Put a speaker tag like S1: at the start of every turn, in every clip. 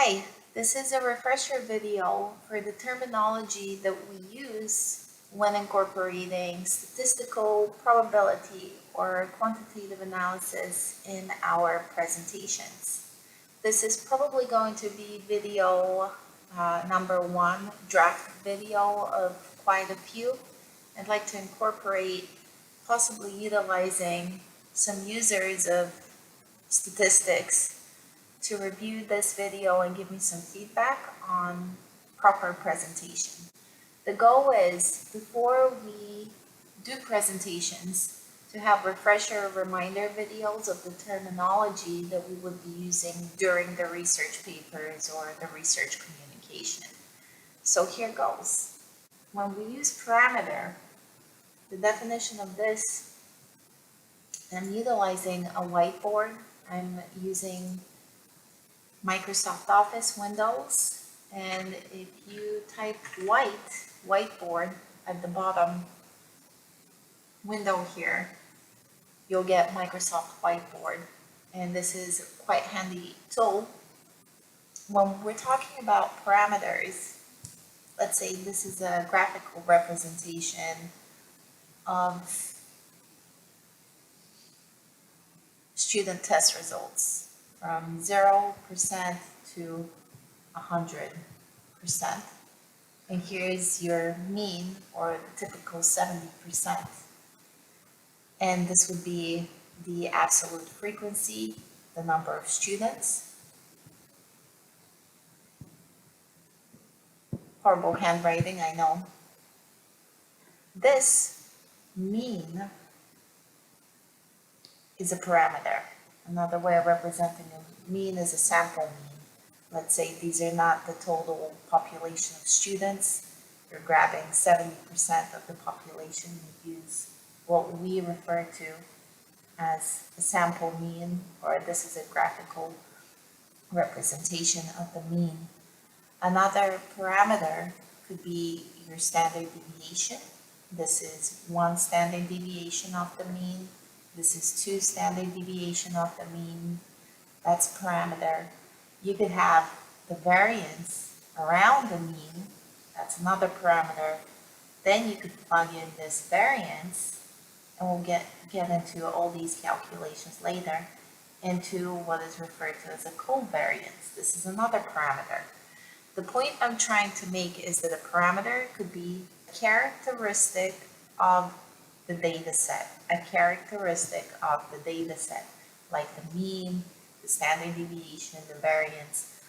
S1: Hi, this is a refresher video for the terminology that we use when incorporating statistical probability or quantitative analysis in our presentations. This is probably going to be video number 1, draft video of quite a few. I'd like to incorporate possibly utilizing some users of statistics to review this video and give me some feedback on proper presentation. The goal is, before we do presentations, to have refresher reminder videos of the terminology that we would be using during the research papers or the research communication. So here goes. When we use parameter, the definition of this, I'm utilizing a whiteboard. I'm using Microsoft Office Windows, and if you type whiteboard at the bottom window here, you'll get Microsoft Whiteboard, and this is quite handy tool. When we're talking about parameters, let's say this is a graphical representation of student test results from 0% to 100%. And here's your mean, or the typical 70%. And this would be the absolute frequency, the number of students. Horrible handwriting, I know. This mean is a parameter. Another way of representing a mean is a sample mean. Let's say these are not the total population of students. You're grabbing 70% of the population. You use what we refer to as a sample mean, or this is a graphical representation of the mean. Another parameter could be your standard deviation. This is 1 standard deviation of the mean. This is 2 standard deviation of the mean. That's parameter. You could have the variance around the mean. That's another parameter. Then you could plug in this variance, and we'll get into all these calculations later, into what is referred to as a covariance. This is another parameter. The point I'm trying to make is that a parameter could be a characteristic of the data set, a characteristic of the data set, like the mean, the standard deviation, the variance.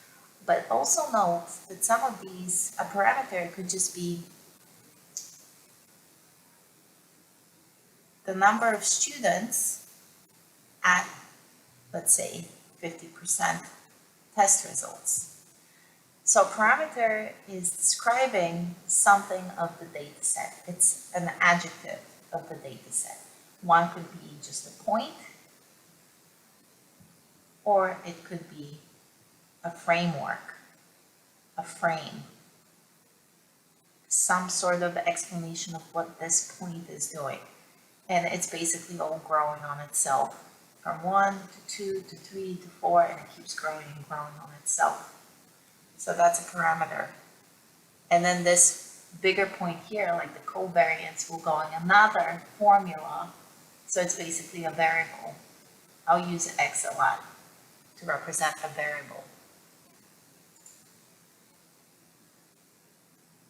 S1: But also note that some of these, a parameter could just be the number of students at, let's say, 50% test results. So parameter is describing something of the data set. It's an adjective of the data set. One could be just a point, or it could be a framework, a frame, some sort of explanation of what this point is doing. And it's basically all growing on itself from 1 to 2 to 3 to 4, and it keeps growing and growing on itself. So that's a parameter. And then this bigger point here, like the covariance, will go in another formula. So it's basically a variable. I'll use X a lot to represent a variable.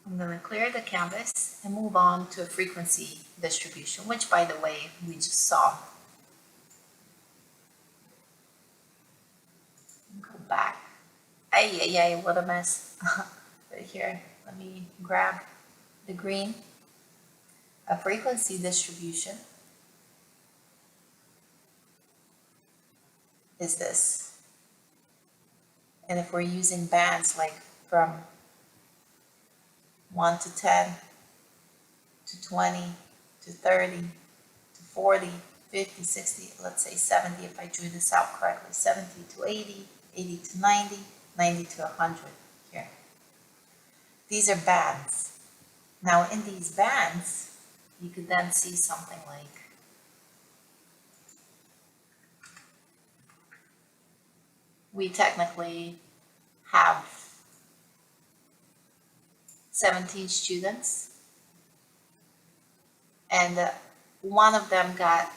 S1: I'm going to clear the canvas and move on to a frequency distribution, which, by the way, we just saw. Go back. Ay, what a mess. Right here, let me grab the green. A frequency distribution is this. And if we're using bands like from 1 to 10, to 20, to 30, to 40, 50, 60, let's say 70, if I drew this out correctly, 70 to 80, 80 to 90, 90 to 100 here. These are bands. Now in these bands, you could then see something like we technically have 17 students, and one of them got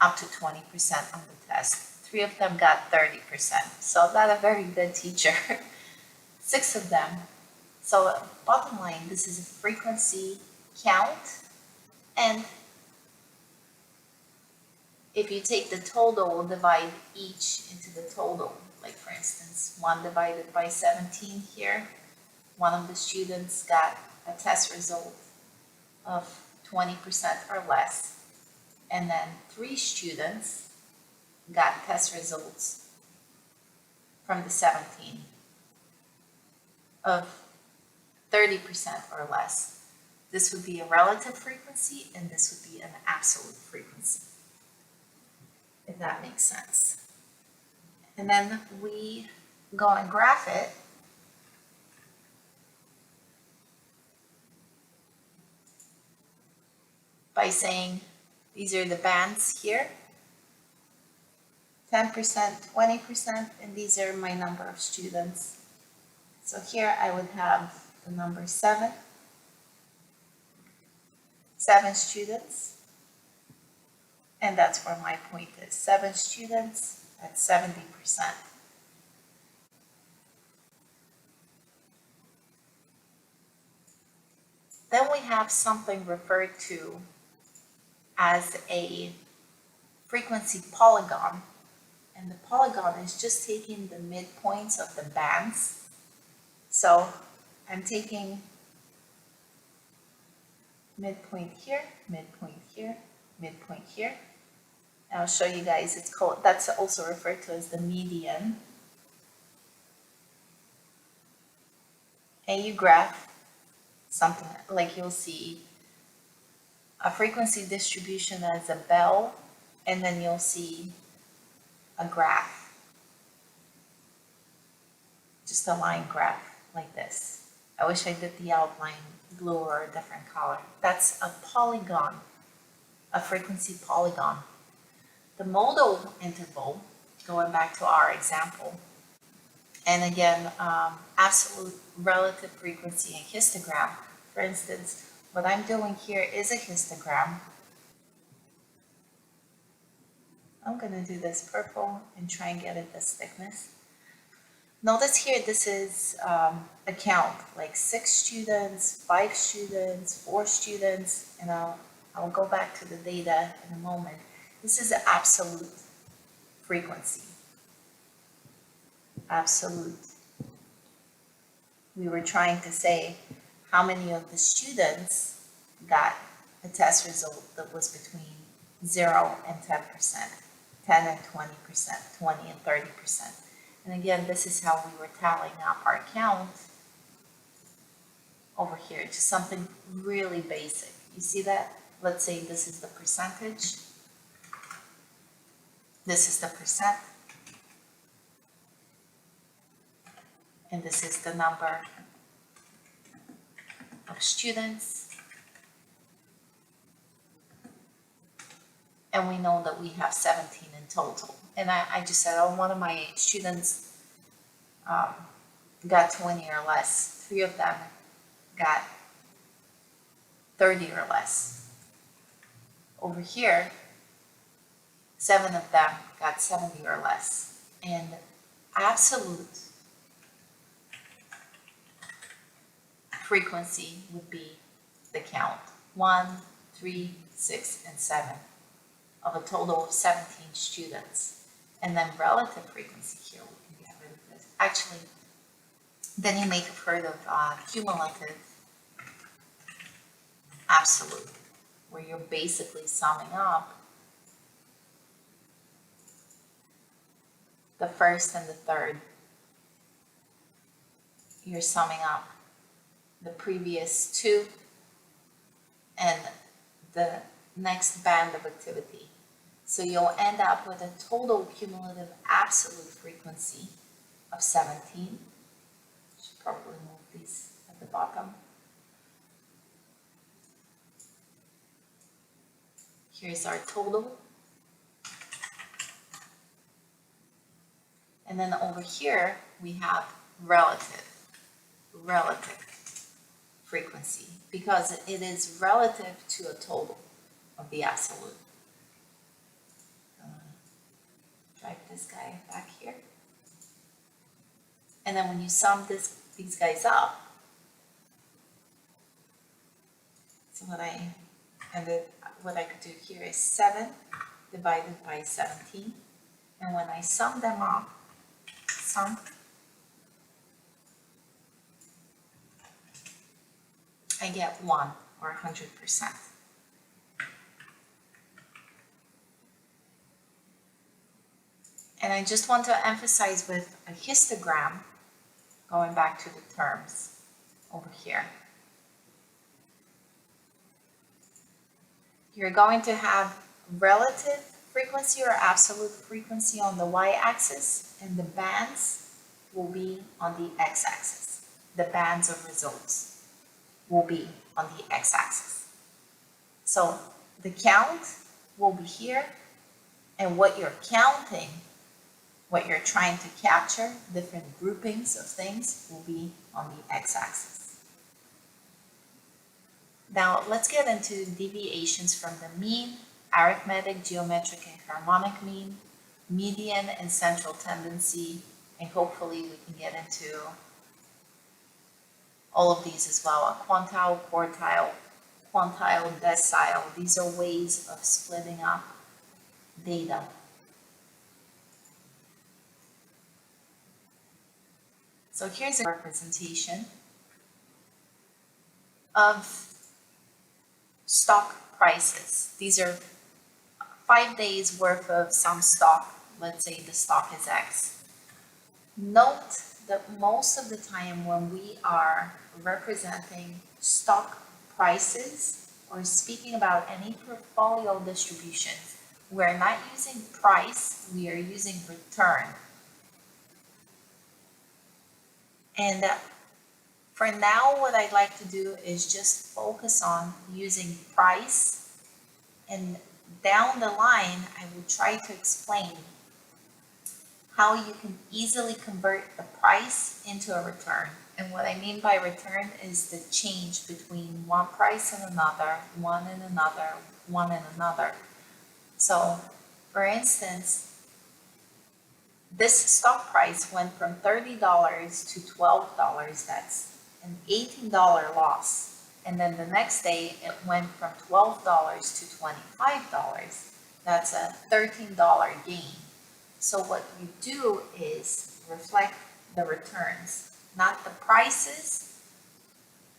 S1: up to 20% on the test. 3 of them got 30%. So not a very good teacher. 6 of them. So bottom line, this is a frequency count, and if you take the total, divide each into the total. Like for instance, 1 divided by 17 here, one of the students got a test result of 20% or less, and then 3 students got test results from the 17 of 30% or less. This would be a relative frequency, and this would be an absolute frequency, if that makes sense. And then we go and graph it. By saying these are the bands here, 10%, 20%, and these are my number of students. So here I would have the number 7 students, and that's where my point is. 7 students at 70%. Then we have something referred to as a frequency polygon, and the polygon is just taking the midpoints of the bands. So I'm taking midpoint here, midpoint here, midpoint here. And I'll show you guys, it's called, that's also referred to as the median. And you graph something like, you'll see a frequency distribution as a bell, and then you'll see a graph, just a line graph like this. I wish I did the outline blue or a different color. That's a polygon, a frequency polygon. The modal interval, going back to our example, and again, absolute relative frequency and histogram. For instance, what I'm doing here is a histogram. I'm going to do this purple and try and get it this thickness. Notice here, this is a count, like 6 students, 5 students, 4 students, and I'll go back to the data in a moment. This is the absolute frequency. Absolute. We were trying to say how many of the students got a test result that was between 0 and 10%, 10 and 20%, 20 and 30%. And again, this is how we were tallying up our count over here, just something really basic. You see that? Let's say this is the percentage. This is the percent. And this is the number of students. And we know that we have 17 in total. And I just said, oh, one of my students got 20 or less. 3 of them got 30 or less. Over here, 7 of them got 70 or less. And absolute frequency would be the count. 1, 3, 6, and 7 of a total of 17 students. And then relative frequency here, we can get rid of this. Actually, then you may have heard of cumulative absolute, where you're basically summing up the first and the third. You're summing up the previous 2 and the next band of activity. So you'll end up with a total cumulative absolute frequency of 17. Should probably move these at the bottom. Here's our total. And then over here, we have relative frequency, because it is relative to a total of the absolute. Drag this guy back here. And then when you sum these guys up, so what I could do here is 7 divided by 17. And when I sum them up, I get 1, or 100%. And I just want to emphasize with a histogram, going back to the terms over here, you're going to have relative frequency or absolute frequency on the y-axis, and the bands will be on the x-axis. The bands of results will be on the x-axis. So the count will be here, and what you're counting, what you're trying to capture, different groupings of things, will be on the x-axis. Now let's get into deviations from the mean, arithmetic, geometric, and harmonic mean, median, and central tendency, and hopefully we can get into all of these as well. A quantile, quartile, quantile, decile. These are ways of splitting up data. So here's a representation of stock prices. These are 5 days worth of some stock. Let's say the stock is X. Note that most of the time when we are representing stock prices or speaking about any portfolio distributions, we're not using price, we are using return. And for now, what I'd like to do is just focus on using price, and down the line, I will try to explain how you can easily convert the price into a return. And what I mean by return is the change between one price and another, one and another, one and another. So, for instance, this stock price went from $30 to $12. That's an $18 loss. And then the next day, it went from $12 to $25. That's a $13 gain. So what you do is reflect the returns, not the prices,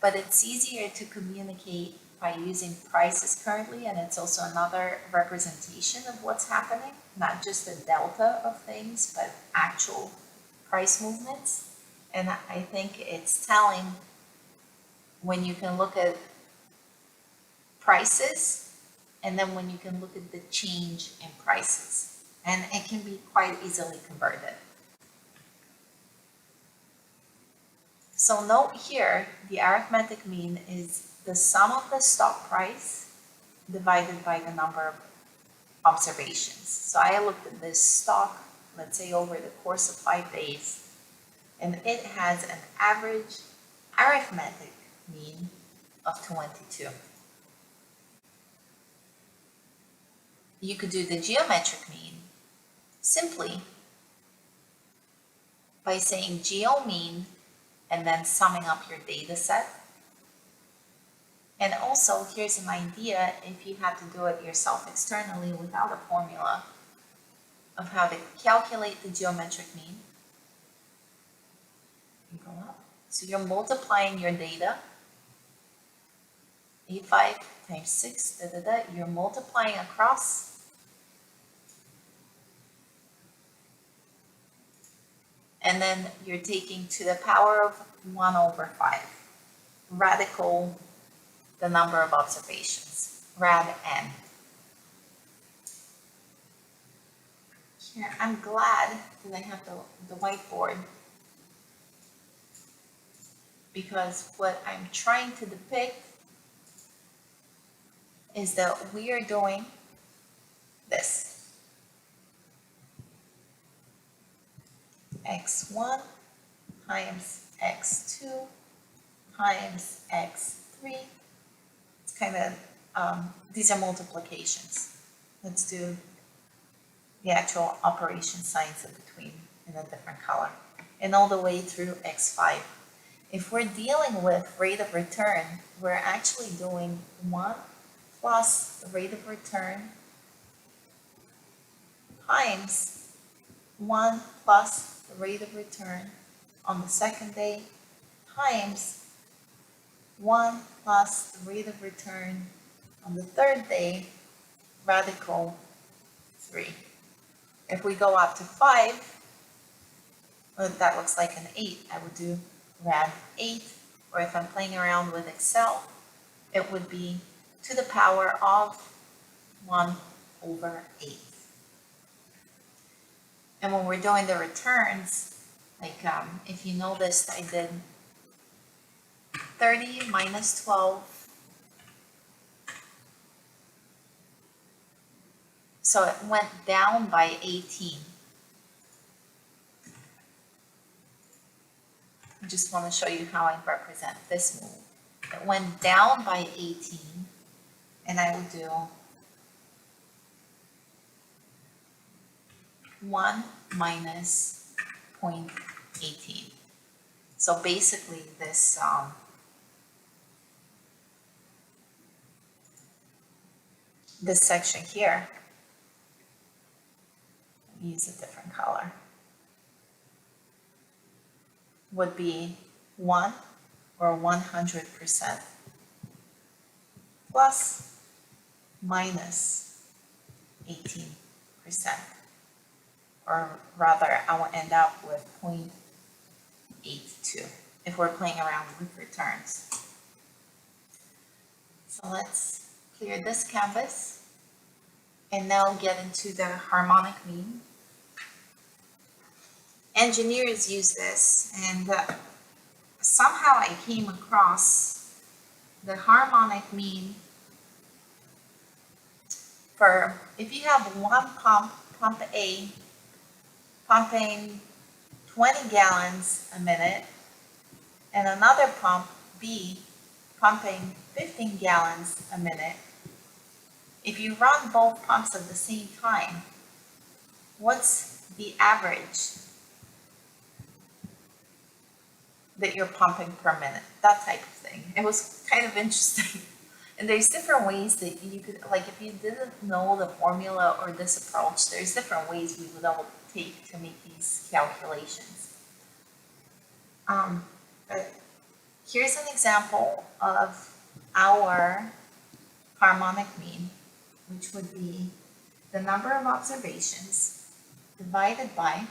S1: but it's easier to communicate by using prices currently, and it's also another representation of what's happening, not just the delta of things, but actual price movements. And I think it's telling when you can look at prices, and then when you can look at the change in prices. And it can be quite easily converted. So note here, the arithmetic mean is the sum of the stock price divided by the number of observations. So I looked at this stock, let's say over the course of 5 days, and it has an average arithmetic mean of 22. You could do the geometric mean simply by saying geo mean and then summing up your data set. And also, here's an idea if you had to do it yourself externally without a formula of how to calculate the geometric mean. You go up. So you're multiplying your data. 85 times 6, you're multiplying across. And then you're taking to the power of 1 over 5. Radical, the number of observations. Rad n. Here, I'm glad that I have the whiteboard, because what I'm trying to depict is that we are doing this. x1 times x2 times x3. It's kind of, these are multiplications. Let's do the actual operation signs in between in a different color. And all the way through x5. If we're dealing with rate of return, we're actually doing 1 plus the rate of return times 1 plus the rate of return on the second day times 1 plus the rate of return on the third day, radical 3. If we go up to 5, well, that looks like an 8. I would do rad 8, or if I'm playing around with Excel, it would be to the power of 1 over 8. And when we're doing the returns, like if you noticed, I did 30 minus 12. So it went down by 18. I just want to show you how I represent this move. It went down by 18, and I will do 1 minus 0.18. So basically this this section here, let me use a different color, would be 1 or 100% plus minus 18%. Or rather, I will end up with 0.82 if we're playing around with returns. So let's clear this canvas and now get into the harmonic mean. Engineers use this, and somehow I came across the harmonic mean for if you have one pump A, pumping 20 gallons a minute, and another pump B pumping 15 gallons a minute. If you run both pumps at the same time, what's the average that you're pumping per minute? That type of thing. It was kind of interesting. And there's different ways that you could, like if you didn't know the formula or this approach, there's different ways we would all take to make these calculations. But here's an example of our harmonic mean, which would be the number of observations divided by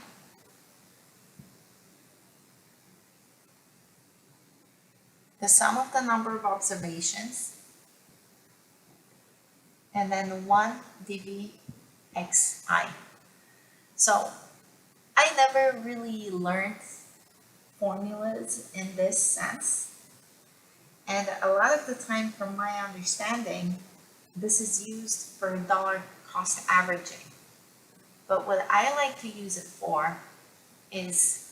S1: the sum of the number of observations, and then 1 dv xi. So I never really learned formulas in this sense, and a lot of the time, from my understanding, this is used for dollar cost averaging. But what I like to use it for is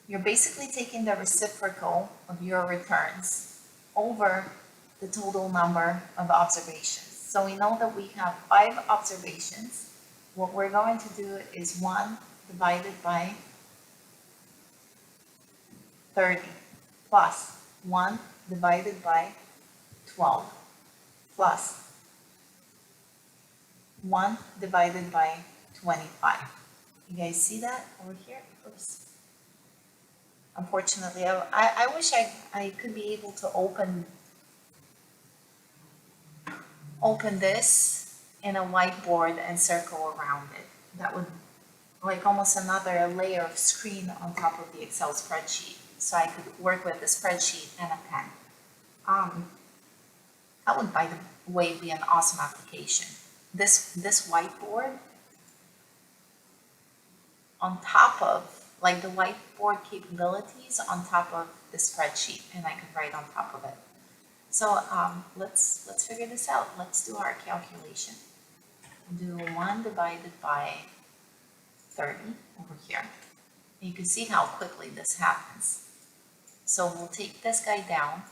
S1: you're basically taking the reciprocal of your returns over the total number of observations. So we know that we have 5 observations. What we're going to do is 1 divided by 30 plus 1 divided by 12 plus 1 divided by 25. You guys see that over here? Oops. Unfortunately, I wish I could be able to open this in a whiteboard and circle around it. That would like almost another layer of screen on top of the Excel spreadsheet, so I could work with the spreadsheet and a pen. That would, by the way, be an awesome application. This whiteboard on top of, like the whiteboard capabilities on top of the spreadsheet, and I could write on top of it. So let's figure this out. Let's do our calculation. We'll do 1 divided by 30 over here. You can see how quickly this happens. So we'll take this guy down,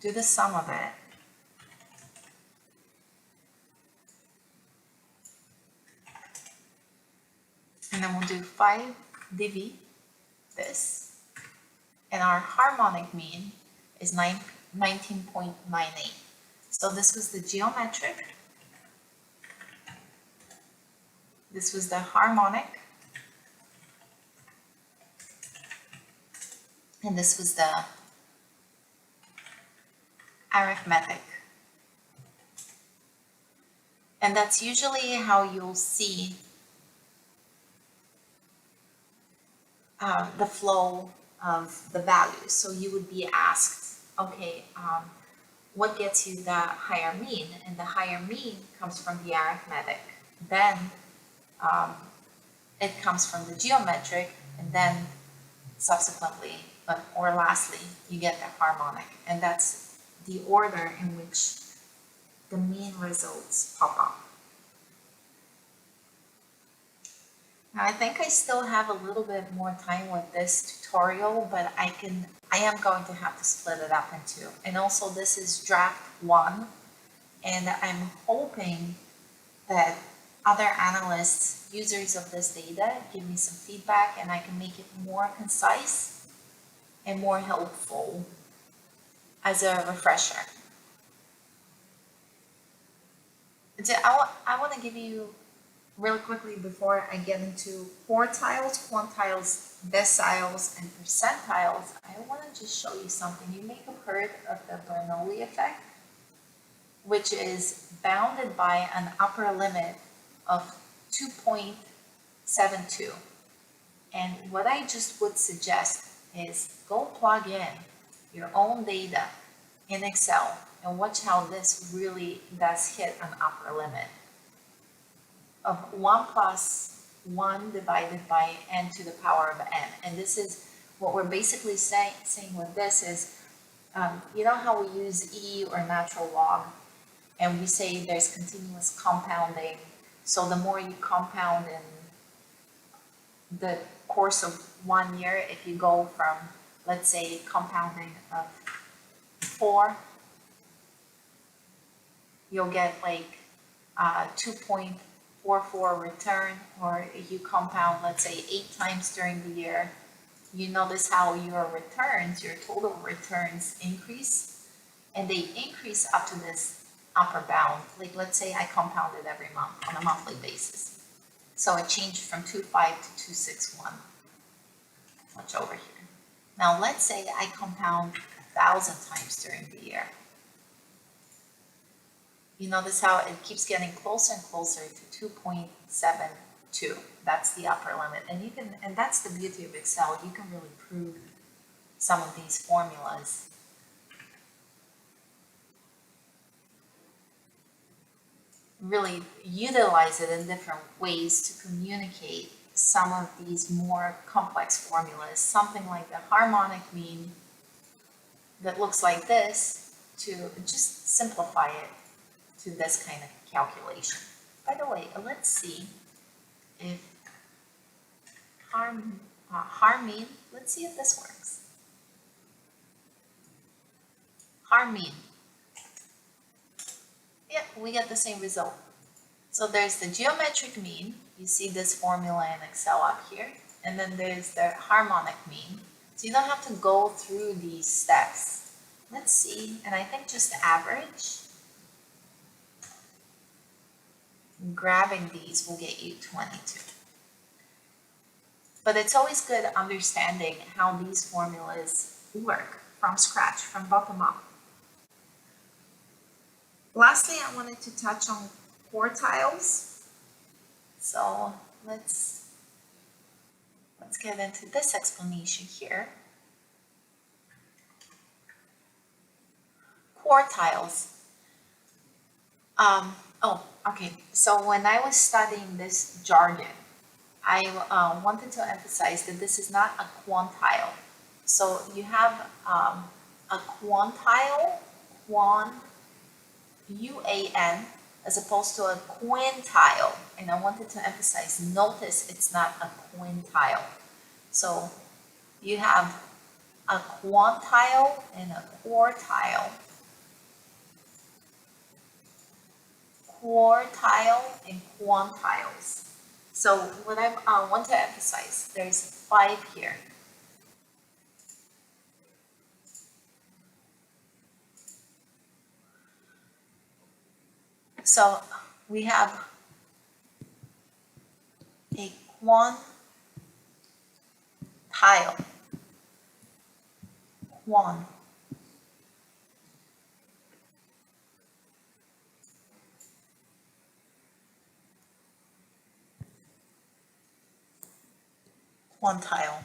S1: do the sum of it, and then we'll do 5 div this, and our harmonic mean is 19.98. So this was the geometric, this was the harmonic, and this was the arithmetic. And that's usually how you'll see the flow of the values. So you would be asked, okay, what gets you the higher mean? And the higher mean comes from the arithmetic. Then it comes from the geometric, and then subsequently, or lastly, you get the harmonic. And that's the order in which the mean results pop up. Now, I think I still have a little bit more time with this tutorial, but I am going to have to split it up in two. And also, this is draft 1, and I'm hoping that other analysts, users of this data, give me some feedback and I can make it more concise and more helpful as a refresher. I want to give you really quickly, before I get into quartiles, quantiles, deciles, and percentiles, I want to just show you something. You may have heard of the Bernoulli Effect, which is bounded by an upper limit of 2.72. And what I just would suggest is go plug in your own data in Excel and watch how this really does hit an upper limit of 1 plus 1 divided by n to the power of n. And this is what we're basically saying with this is, you know how we use e or natural log, and we say there's continuous compounding. So the more you compound in the course of 1 year, if you go from, let's say, compounding of 4, you'll get like 2.44 return, or if you compound, let's say, 8 times during the year, you notice how your returns, your total returns increase, and they increase up to this upper bound. Like, let's say I compounded every month on a monthly basis. So it changed from 2.5 to 2.61. Watch over here. Now let's say I compound 1,000 times during the year. You notice how it keeps getting closer and closer to 2.72. That's the upper limit. And you can, and that's the beauty of Excel. You can really prove some of these formulas. Really utilize it in different ways to communicate some of these more complex formulas, something like the harmonic mean that looks like this, to just simplify it to this kind of calculation. By the way, let's see if mean, let's see if this works. Mean. Yeah, we get the same result. So there's the geometric mean. You see this formula in Excel up here. And then there's the harmonic mean. So you don't have to go through these steps. Let's see, and I think just average, grabbing these will get you 22. But it's always good understanding how these formulas work from scratch, from bottom up. Lastly, I wanted to touch on quartiles. So let's get into this explanation here. Quartiles. Okay. So when I was studying this jargon, I wanted to emphasize that this is not a quantile. So you have a quantile, UAN, as opposed to a quintile. And I wanted to emphasize, notice it's not a quintile. So you have a quantile and a quartile. Quartile and quantiles. So what I want to emphasize, there's 5 here. So we have a quantile, quantile.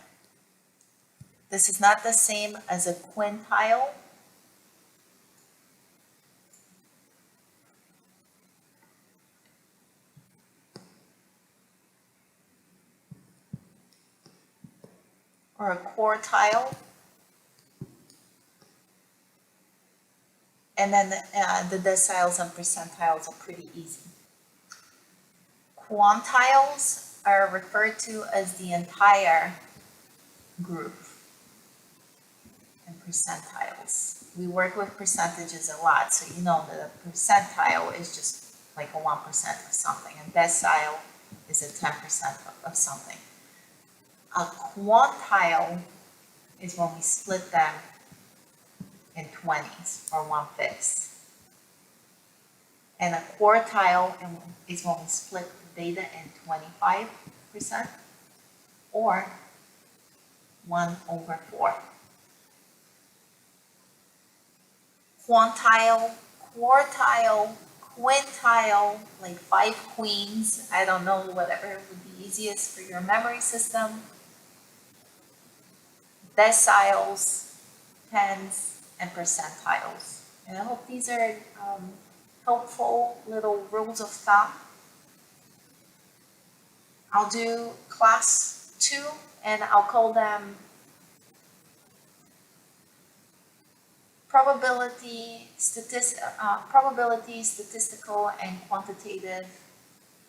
S1: This is not the same as a quintile. Or a quartile. And then the deciles and percentiles are pretty easy. Quantiles are referred to as the entire group. And percentiles. We work with percentages a lot, so you know that a percentile is just like a 1% of something. A decile is a 10% of something. A quantile is when we split them in 20s or 1/5. And a quartile is when we split data in 25% or 1/4. Quantile, quartile, quintile, like 5 queens. I don't know, whatever would be easiest for your memory system. Deciles, tens, and percentiles. And I hope these are helpful little rules of thumb. I'll do class 2 and I'll call them probability, statistical, and quantitative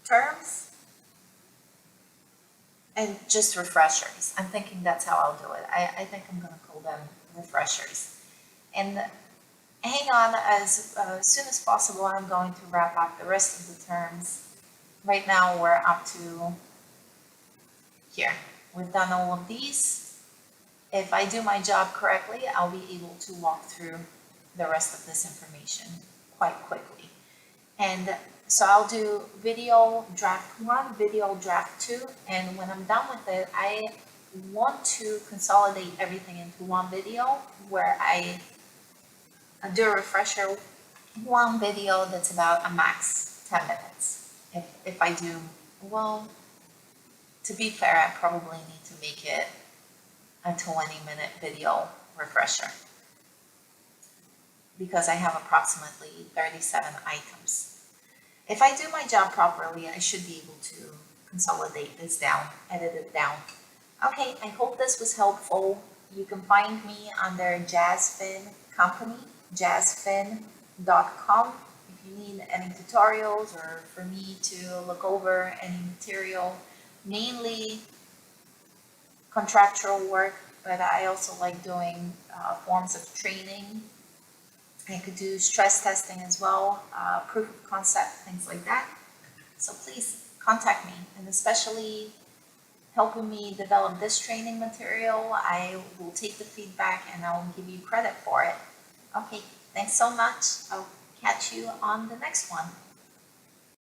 S1: terms, and just refreshers. I'm thinking that's how I'll do it. I think I'm going to call them refreshers. And hang on, as soon as possible, I'm going to wrap up the rest of the terms. Right now, we're up to here. We've done all of these. If I do my job correctly, I'll be able to walk through the rest of this information quite quickly. And so I'll do video draft 1, video draft 2, and when I'm done with it, I want to consolidate everything into one video where I do a refresher, one video that's about a max 10 minutes. If I do, well, to be fair, I probably need to make it a 20-minute video refresher because I have approximately 37 items. If I do my job properly, I should be able to consolidate this down, edit it down. Okay, I hope this was helpful. You can find me under Jazzfin Company, jazzfin.com. If you need any tutorials or for me to look over any material, mainly contractual work, but I also like doing forms of training. I could do stress testing as well, proof of concept, things like that. So please contact me, and especially helping me develop this training material, I will take the feedback and I will give you credit for it. Okay, thanks so much. I'll catch you on the next one.